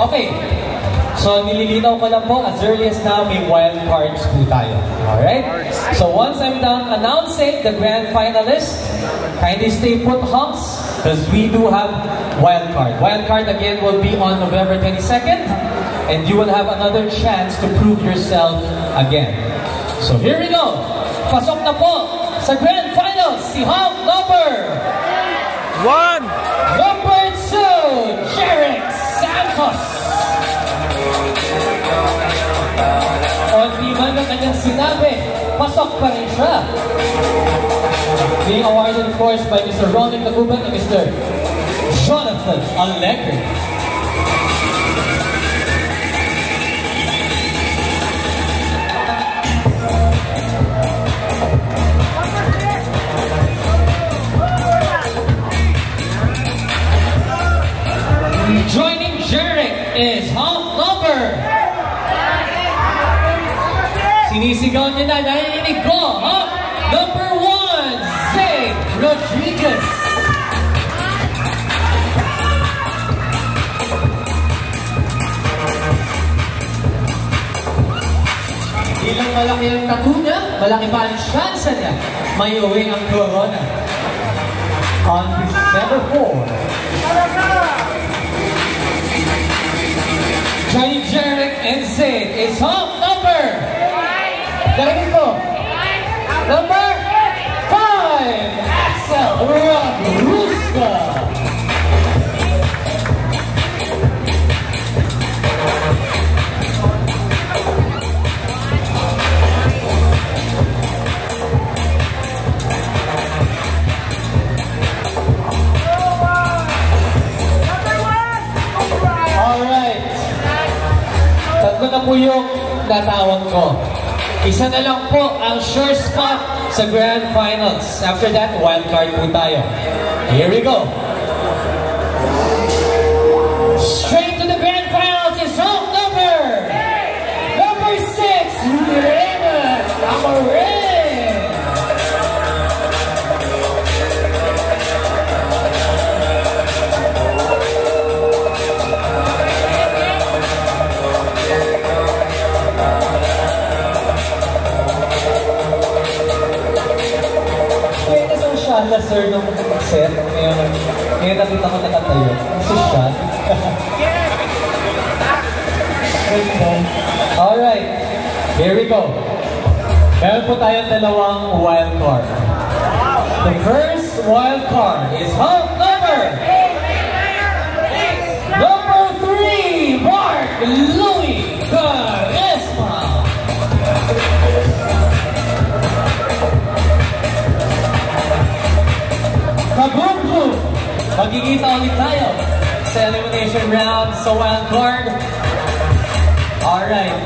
Okay. So, nililinaw ko lang po, as early as now, may wild cards po tayo. Alright? So, once I'm done announcing the grand finalists, kindly stay put, Hunks, because we do have wild card. Wild card again will be on November 22nd, and you will have another chance to prove yourself again. So, here we go. Pasok na po sa grand finals, si Hunk number 1. Number 2, Jeric Santos. Di man ang kanyang sinabi, pasok pa rin siya. Being awarded, of course, by Mr. Ronald Laguban and Mr. Jonathan Allegri. Joining Jeric is Hunk number. Sinisigaw niya na, narinig ko, ha? Number 1, Zay Rodriguez. Ilang malaki ang tattoo niya, malaki pa ang chance niya may uwi ang corona. On December 4. Johnny Jeric and Zay is Hunk number. Narinig ko. Number 5, Axel Rodriguez. Alright. Tatlo na po yung natawag ko. Isa na lang po ang sure spot sa Grand Finals. After that, wild card po tayo. Here we go. Straight to the Grand Finals is Hunk number 6, Raymond Amarin. Siya, sir, nung set, ngayon nakita ko nakatayo. Si siya. Alright, here we go. Meron po tayong dalawang wild card. The first wild card is Hunk number 3, Mark Louis Quaresma. Kaboom! Magkikita ulit tayo sa elimination round sa wild card. Alright.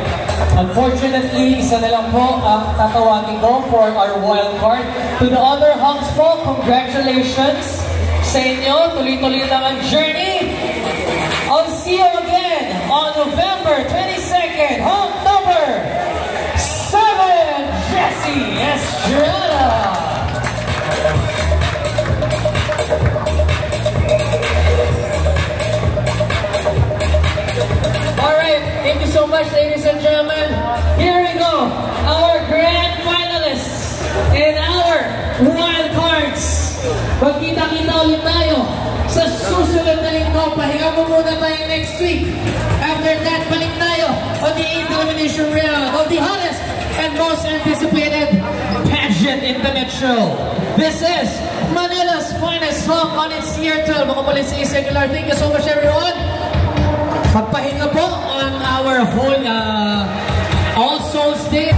Unfortunately, isa na lang po ang tatawagin ko for our wild card. To the other Hunks po, congratulations sa inyo. Tuloy-tuloy lang ang journey. I'll see you again on November 22nd. Hunk number 7, Jesse Estrada. Alright, thank you so much, ladies and gentlemen. Here we go, our grand finalists and our wild cards. Magkita-kita ulit tayo sa susunod na linggo. Pahinga mo muna tayo next week. After that, balik tayo on the 8th elimination round of the hottest and most anticipated pageant in the Metro. This is Manila's finest song on its year 12. Ako pala si Secular. Thank you so much, everyone. Magpahinga po on our whole All Souls Day.